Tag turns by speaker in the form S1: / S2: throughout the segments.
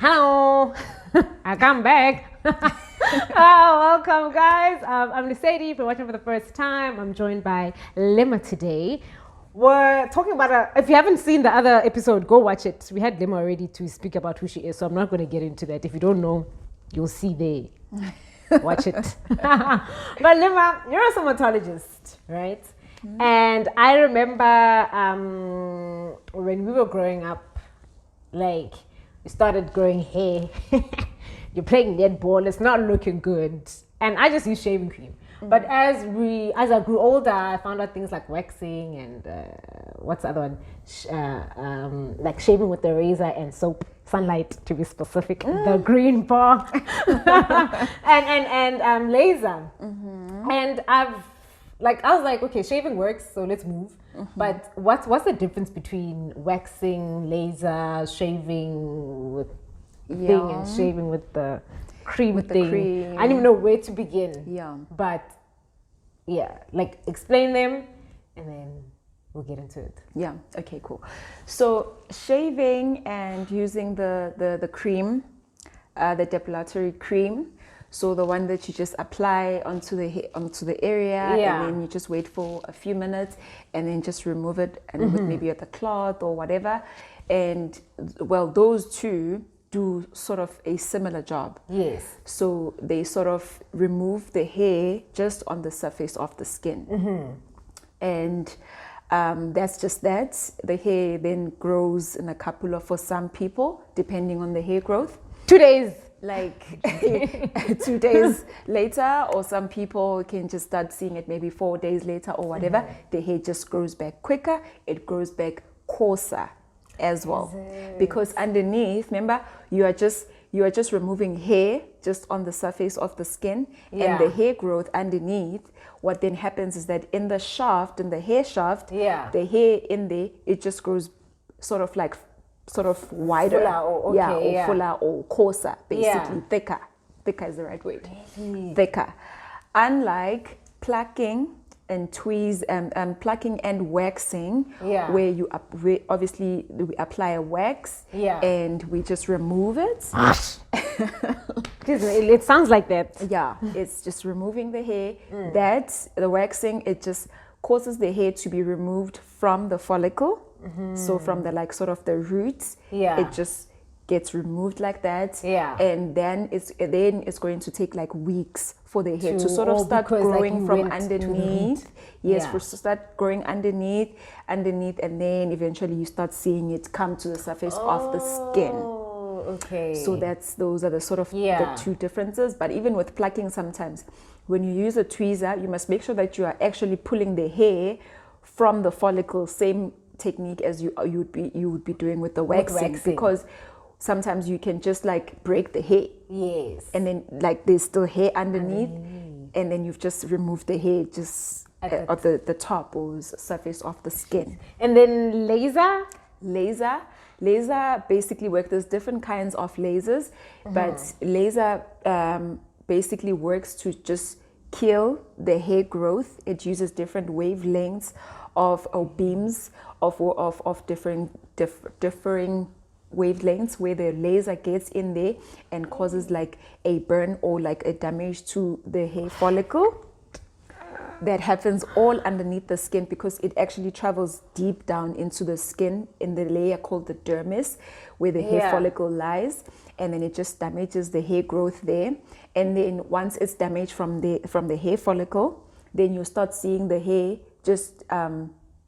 S1: Hello, I come back. Welcome, guys. I'm Lisady. If you're watching for the first time, I'm joined by Lima today. We're talking about if you haven't seen the other episode, go watch it. We had Lima already to speak about who she is, so I'm not going to get into that. If you don't know, you'll see there. Watch it. But Lima, you're a somatologist, right? Mm-hmm. And I remember when we were growing up, like, you started growing hair, you're playing netball, it's not looking good. And I just use shaving cream. Mm. But as I grew older, I found out things like waxing and what's the other one? Like shaving with the razor and soap, sunlight to be specific, the green bar, and laser. Mm-hmm. And I was like, okay, shaving works, so let's move. Mm-hmm. But what's the difference between waxing, laser, shaving with thing and shaving with the cream thing? I don't even know where to begin. Yeah. But yeah, like explain them and then we'll get into it.
S2: Yeah, okay, cool. So shaving and using the cream, the depilatory cream, so the one that you just apply onto the area, and then you just wait for a few minutes, and then just remove it, and with maybe with a cloth or whatever. And well, those two do sort of a similar job. Yes. So they sort of remove the hair just on the surface of the skin, and that's just that. The hair then grows in for some people, depending on the hair growth.
S1: 2 days.
S2: Like 2 days later, or some people can just start seeing it maybe 4 days later or whatever. The hair just grows back quicker, it grows back coarser as well. Because underneath, remember, you are just removing hair just on the surface of the skin, and the hair growth underneath. What then happens is that in the hair shaft, the hair in there, it just grows sort of wider, fuller or coarser, basically thicker. Thicker is the right word. Really? Thicker. Unlike plucking and plucking and waxing, where obviously we apply a wax and we just remove it.
S1: It sounds like that.
S2: Yeah, it's just removing the hair. The waxing, it just causes the hair to be removed from the follicle. So from the roots, it just gets removed like that. And then it's going to take like weeks for the hair to sort of start growing from underneath. Yes, for to start growing underneath, and then eventually you start seeing it come to the surface of the skin.
S1: Okay.
S2: So those are the sort of the two differences. But even with plucking, sometimes when you use a tweezer, you must make sure that you are actually pulling the hair from the follicle, same technique as you would be doing with the waxing, because sometimes you can just like break the hair, and then like there's still hair underneath, and then you've just removed the hair just at the top or surface of the skin.
S1: And then laser basically works. There's different kinds of lasers, but laser basically works to just kill the hair growth. It uses different wavelengths or beams of differing wavelengths, where the laser gets in there and causes like a burn or like a damage to the hair follicle. That happens all underneath the skin, because it actually travels deep down into the skin in the layer called the dermis, where the hair follicle lies, and then it just damages the hair growth there. And then once it's damaged from the hair follicle, then you start seeing the hair just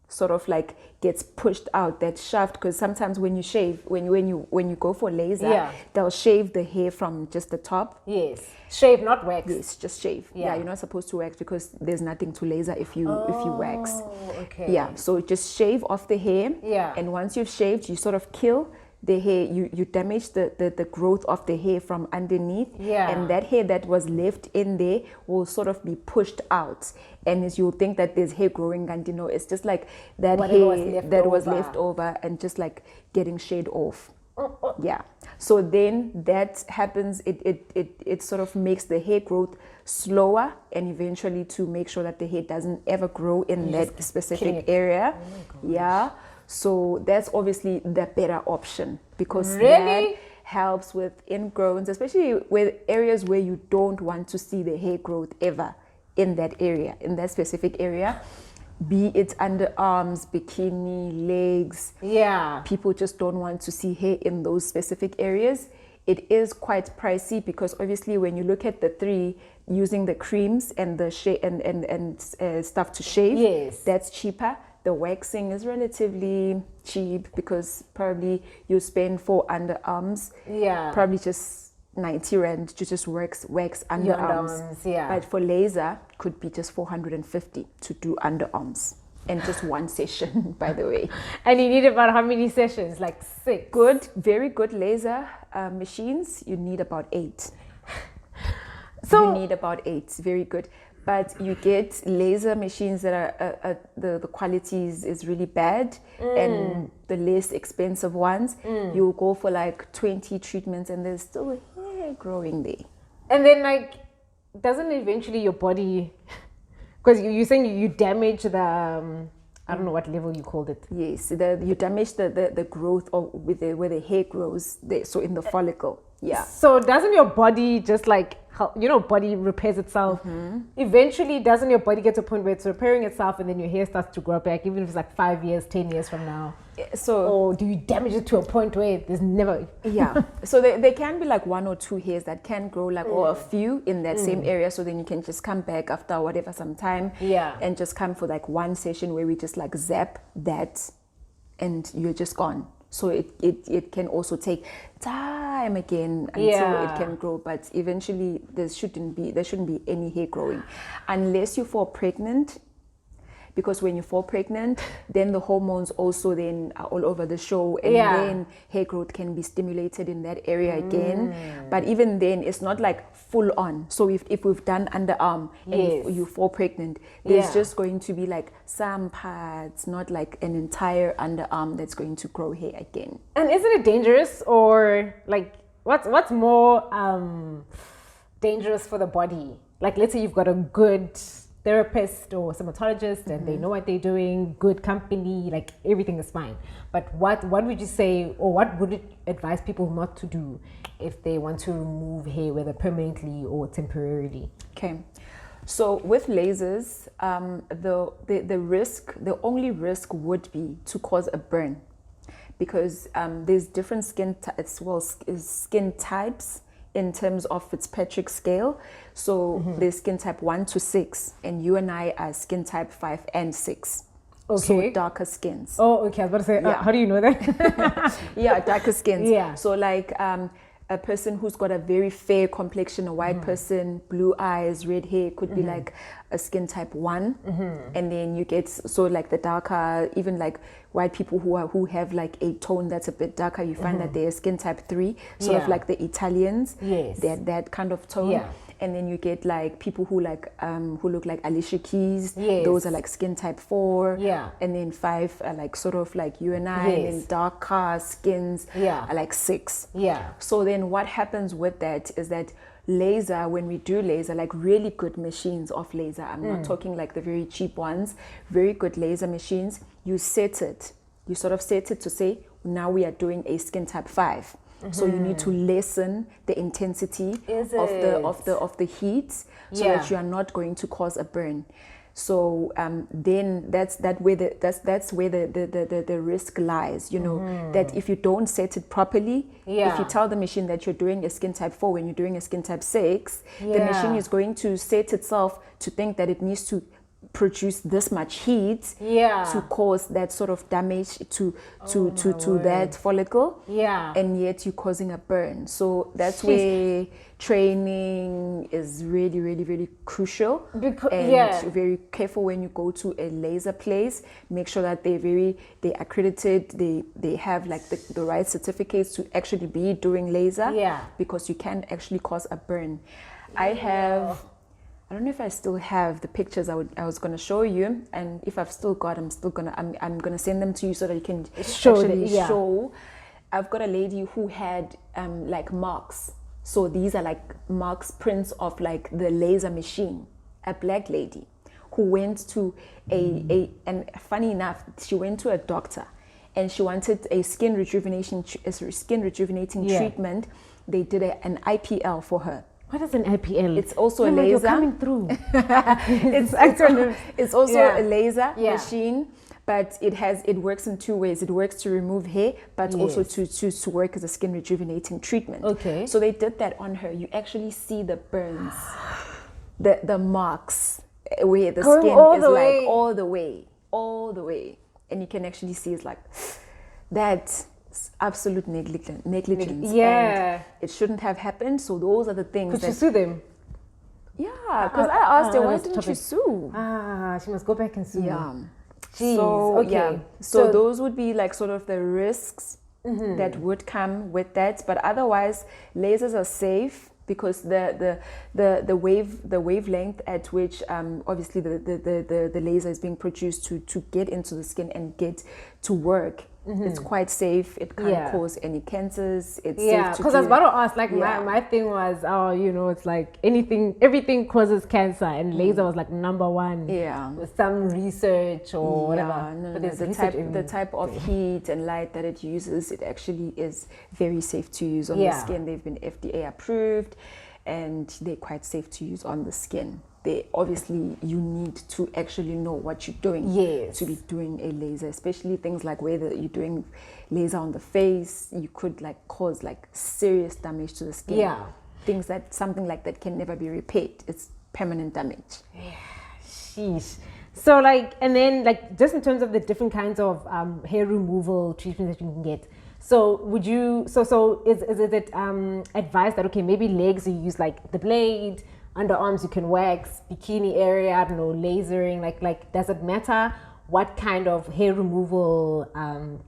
S1: sort of like gets pushed out that shaft, because sometimes when you shave, when you go for laser, they'll shave the hair from just the top. Yes, shave, not wax.
S2: Yes, just shave. Yeah, you're not supposed to wax, because there's nothing to laser if you wax.
S1: Okay.
S2: Yeah, so just shave off the hair. Yeah. And once you've shaved, you sort of kill the hair, you damage the growth of the hair from underneath, and that hair that was left in there will sort of be pushed out, and as you'll think that there's hair growing, and it's just like that hair that was left over and just like getting shaved off. Yeah, so then that happens, it sort of makes the hair growth slower, and eventually to make sure that the hair doesn't ever grow in that specific area. So that's obviously the better option, because that
S1: helps with ingrowns, especially with areas where you don't want to see the hair growth ever in that area, in that specific area. Be it underarms, bikini, legs.
S2: Yeah.
S1: People just don't want to see hair in those specific areas. It is quite pricey because obviously when you look at the three, using the creams and the stuff to shave,
S2: yes,
S1: that's cheaper. The waxing is relatively cheap because probably you spend for underarms, probably just 90 rand to just wax underarms.
S2: Yeah.
S1: But for laser, could be just 450 to do underarms. And just one session, by the way.
S2: And you need about how many sessions? Like 6?
S1: Very good laser machines, you need about 8.
S2: So
S1: you need about 8, very good. But you get laser machines that are the quality is really bad, and the less expensive ones, you'll go for like 20 treatments and there's still hair growing there.
S2: And then like, doesn't eventually your body, because you're saying you damage the, I don't know what level you called it.
S1: Yes, you damage the growth of where the hair grows, so in the follicle. Yeah.
S2: So doesn't your body just like, body repairs itself? Eventually, doesn't your body get to a point where it's repairing itself and then your hair starts to grow back, even if it's like 5 years, 10 years from now?
S1: So,
S2: or do you damage it to a point where there's never...
S1: Yeah. So there can be like 1 or 2 hairs that can grow, like, or a few in that same area. So then you can just come back after whatever some time.
S2: Yeah.
S1: And just come for like one session where we just like zap that and you're just gone. So it can also take time again until it can grow, but eventually there shouldn't be any hair growing unless you fall pregnant, because when you fall pregnant, then the hormones also then are all over the show, and then hair growth can be stimulated in that area again. But even then, it's not like full on. So if we've done underarm and if you fall pregnant, there's just going to be like some parts, not like an entire underarm that's going to grow hair again.
S2: And isn't it dangerous, or like what's more dangerous for the body? Like, let's say you've got a good therapist or somatologist and they know what they're doing, good company, like everything is fine. But what would you say, or what would you advise people not to do if they want to remove hair, whether permanently or temporarily?
S1: Okay. So with lasers, the only risk would be to cause a burn, because there's different skin types in terms of Fitzpatrick scale. So there's skin type 1 to 6, and you and I are skin type 5 and 6.
S2: Okay.
S1: So darker skins.
S2: Oh, okay. I was about to say, how do you know that?
S1: Yeah, darker skins.
S2: Yeah.
S1: So like a person who's got a very fair complexion, a white person, blue eyes, red hair, could be like a skin type 1. And then you get, so like the darker, even like white people who have like a tone that's a bit darker, you find that they're skin type 3, sort of like the Italians.
S2: Yes.
S1: They're that kind of tone.
S2: Yeah.
S1: And then you get like people who like who look like Alicia Keys.
S2: Yes.
S1: Those are like skin type 4.
S2: Yeah.
S1: And then 5 are like sort of like you and I.
S2: Yes.
S1: And then darker skins are like 6.
S2: Yeah.
S1: So then what happens with that is that laser, when we do laser, like really good machines of laser, I'm not talking like the very cheap ones, very good laser machines, you set it. You sort of set it to say, now we are doing a skin type 5. So you need to lessen the intensity of the heat, so that you are not going to cause a burn. So then that's where the risk lies. You know, that if you don't set it properly, if you tell the machine that you're doing a skin type 4 when you're doing a skin type 6, the machine is going to set itself to think that it needs to produce this much heat to cause that sort of damage to that follicle, and yet you're causing a burn. So that's where training is really, really, really crucial. And very careful when you go to a laser place. Make sure that they're accredited, they have like the right certificates to actually be doing laser, because you can actually cause a burn. I don't know if I still have the pictures I was going to show you, and if I've still got, I'm going to send them to you so that you can show. I've got a lady who had like marks. So these are like marks, prints of like the laser machine. A black lady who went to and funny enough, she went to a doctor, and she wanted a skin rejuvenating treatment. They did an IPL for her.
S2: What is an IPL?
S1: It's also a laser.
S2: You're coming through.
S1: It's also a laser machine, but it works in two ways. It works to remove hair, but also to work as a skin rejuvenating treatment.
S2: Okay.
S1: So they did that on her. You actually see the burns, the marks where the
S2: Going
S1: skin
S2: all
S1: is
S2: the
S1: like
S2: way.
S1: all the way, and you can actually see it's like that. Absolute negligence.
S2: Yeah.
S1: And it shouldn't have happened. So those are the things.
S2: Could you sue them?
S1: Yeah, because I asked her, why didn't you sue?
S2: She must go back and sue.
S1: Yeah.
S2: Jeez.
S1: So,
S2: okay.
S1: yeah. So those would be like sort of the risks that would come with that. But otherwise, lasers are safe because the wavelength at which obviously the laser is being produced to get into the skin and get to work. It's quite safe. It can't cause any cancers. It's safe to
S2: because I was about to ask, like my thing was, it's like everything causes cancer, and laser was like number one.
S1: Yeah,
S2: with some research or whatever.
S1: No, the type of heat and light that it uses, it actually is very safe to use on the skin. They've been FDA approved, and they're quite safe to use on the skin. You need to actually know what you're doing to be doing a laser, especially things like whether you're doing laser on the face, you could like cause like serious damage to the skin.
S2: Yeah.
S1: Things that something like that can never be repaired. It's permanent damage.
S2: Yeah. Sheesh. So and then just in terms of the different kinds of hair removal treatments that you can get. So would you, is it advised that, okay, maybe legs you use like the blade, underarms you can wax, bikini area, I don't know, lasering, like does it matter what kind of hair removal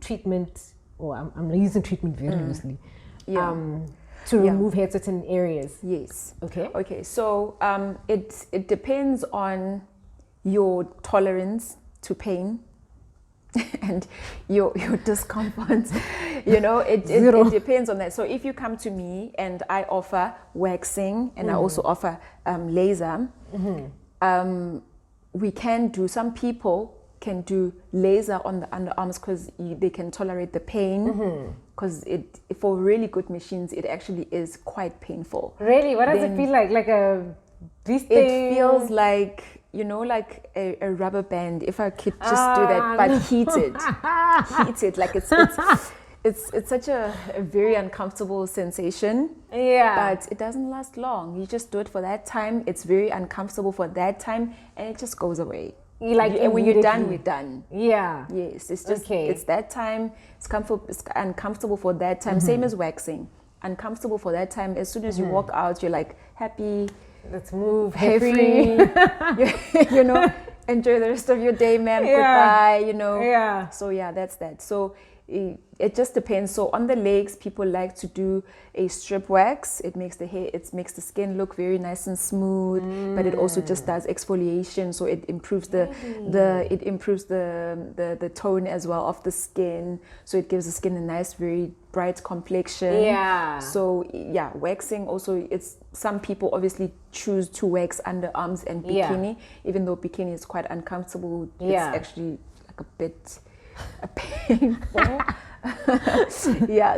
S2: treatment, or I'm using treatment very loosely, to remove hair certain areas?
S1: Yes.
S2: Okay.
S1: So it depends on your tolerance to pain and your discomfort. It depends on that. So if you come to me and I offer waxing and I also offer laser, we can do, some people can do laser on the underarms because they can tolerate the pain, because for really good machines it actually is quite painful.
S2: Really? What does it feel like? Like a thing?
S1: It feels like, like a rubber band, if I could just do that, but heated. Like it's such a very uncomfortable sensation.
S2: Yeah.
S1: But it doesn't last long. You just do it for that time. It's very uncomfortable for that time, and it just goes away. And when you're done, we're done.
S2: Yeah.
S1: Yes. It's just it's that time. It's uncomfortable for that time. Same as waxing. Uncomfortable for that time. As soon as you walk out, you're like happy.
S2: Let's move,
S1: free. Enjoy the rest of your day, ma'am. Goodbye.
S2: Yeah.
S1: So that's that. So it just depends. So on the legs, people like to do a strip wax. It makes makes the skin look very nice and smooth, but it also just does exfoliation. So it improves the tone as well of the skin. So it gives the skin a nice, very bright complexion.
S2: Yeah.
S1: So waxing also, some people obviously choose to wax underarms and bikini, even though bikini is quite uncomfortable. It's actually like a bit painful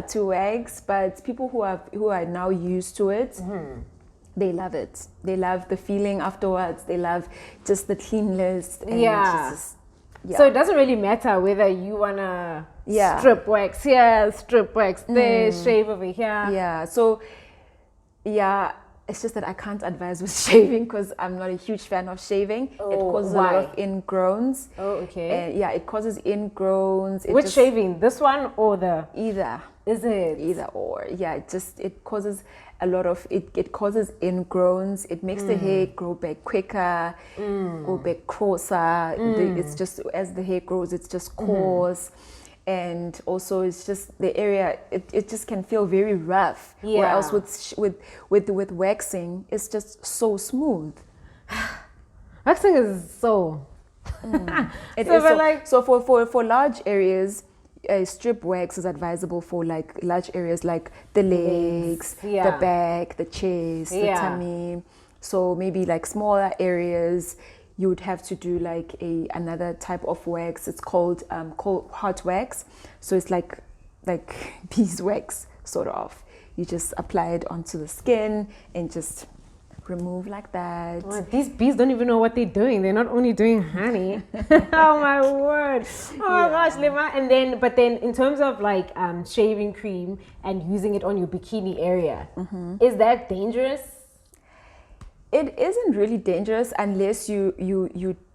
S1: to wax, but people who are now used to it, they love it. They love the feeling afterwards. They love just the cleanness. And
S2: so it doesn't really matter whether you wanna strip wax here, strip wax there, shave over here.
S1: So it's just that I can't advise with shaving because I'm not a huge fan of shaving. It causes a lot of ingrowns.
S2: Oh, okay.
S1: It causes ingrowns.
S2: Which shaving? This one or the?
S1: Either.
S2: Is it?
S1: Either or. Yeah, it causes a lot of, it causes ingrowns. It makes the hair grow back quicker, go back coarser. It's just, as the hair grows, it's just coarse. And also it's just the area, it just can feel very rough. Or else with waxing, it's just so smooth.
S2: Waxing is so
S1: so for large areas, strip wax is advisable for like large areas like the legs, the back, the chest, the tummy. So maybe like smaller areas, you would have to do like another type of wax. It's called hot wax. So it's like beeswax sort of. You just apply it onto the skin and just remove like that.
S3: Oh, these bees don't even know what they're doing. They're not only doing honey. Oh my word. Oh my gosh, Lima. And then, but then in terms of like shaving cream and using it on your bikini area, is that dangerous?
S1: It isn't really dangerous unless you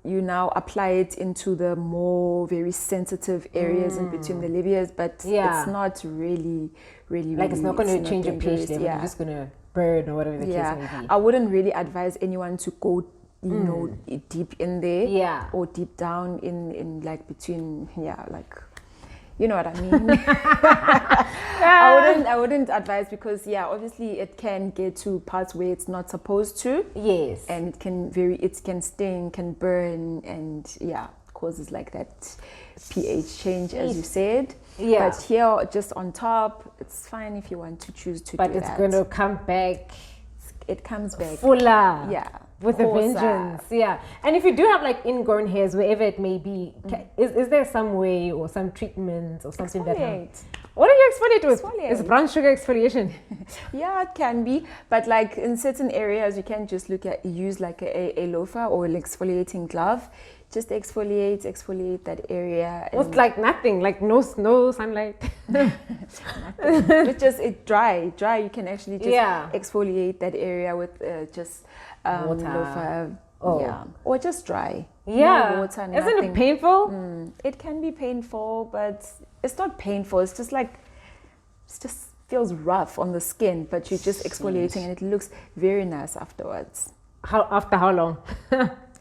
S1: now apply it into the more very sensitive areas in between the labias, but it's not really
S3: like it's not going to change your pH level. You're just going to burn or whatever the case may be.
S1: I wouldn't really advise anyone to go deep in there or deep down in like between like, you know what I mean. I wouldn't advise, because obviously it can get to parts where it's not supposed to.
S3: Yes.
S1: And it can sting, can burn, and causes like that pH change, as you said.
S3: Yeah.
S1: But here, just on top, it's fine if you want to choose to do that.
S3: But it's going to come back.
S1: It comes back
S3: fuller.
S1: Yeah.
S3: With a vengeance. Yeah. And if you do have like ingrown hairs, wherever it may be, is there some way or some treatment or something
S1: exfoliate.
S3: What do you exfoliate with?
S1: Exfoliate.
S3: Is brown sugar exfoliation?
S1: Yeah, it can be. But like in certain areas, you can just use like a loofah or an exfoliating glove. Just exfoliate that area.
S3: It's like nothing, like no sunlight.
S1: It's just dry. You can actually just exfoliate that area with just
S3: water.
S1: Loofah, or just dry.
S3: Yeah,
S1: no water, nothing.
S3: Isn't it painful?
S1: It can be painful, but it's not painful. It's just like just feels rough on the skin, but you're just exfoliating, and it looks very nice afterwards.
S3: After how long?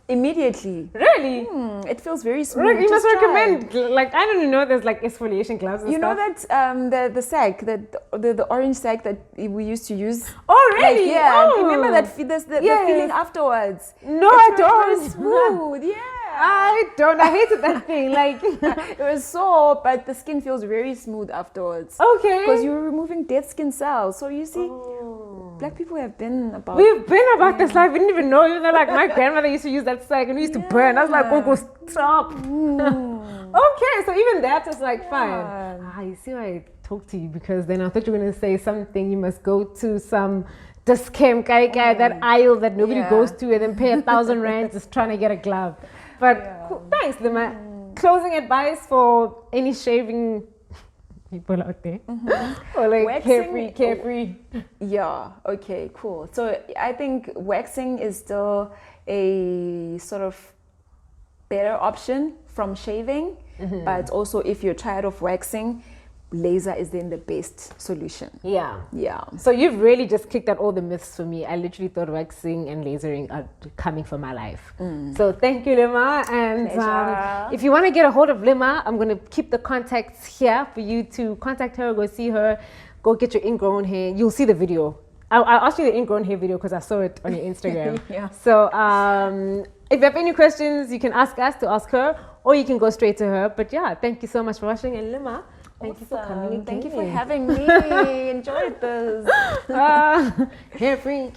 S1: Immediately.
S3: Really?
S1: It feels very smooth.
S3: You must recommend, like, I don't know, there's like exfoliation gloves and
S1: know
S3: stuff.
S1: that the sack, the orange sack that we used to use.
S3: Oh, really?
S1: Like,
S3: Oh.
S1: Remember that the feeling afterwards?
S3: No, I don't.
S1: Very smooth,
S3: I don't. I hated that thing. Like,
S1: it was sore, but the skin feels very smooth afterwards.
S3: Okay.
S1: Because you're removing dead skin cells. So you see, Black people have been about.
S3: We've been about this life. We didn't even know. Even though, like, my grandmother used to use that sack and we used to burn. I was like, go stop. Okay, so even that is like fine. You see why I talk to you, because then I thought you were going to say something. You must go to some discount that aisle that nobody goes to, and then pay 1,000 rand just trying to get a glove. But cool. Thanks, Lima. Closing advice for any shaving people out there, or like waxing, carefree.
S1: Yeah. Okay. Cool. So I think waxing is still a sort of better option from shaving, but also if you're tired of waxing, laser is then the best solution. Yeah.
S3: So you've really just kicked out all the myths for me. I literally thought waxing and lasering are coming for my life. So thank you, Lima. And if you want to get a hold of Lima, I'm going to keep the contacts here for you to contact her, go see her, go get your ingrown hair. You'll see the video. I asked you the ingrown hair video because I saw it on your Instagram. So if you have any questions, you can ask us to ask her, or you can go straight to her. But thank you so much for watching. And Lima, thank you for coming again.
S1: Thank you for having me. Enjoyed this.
S3: Carefree.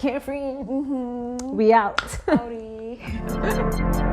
S3: We out.
S1: Howdy.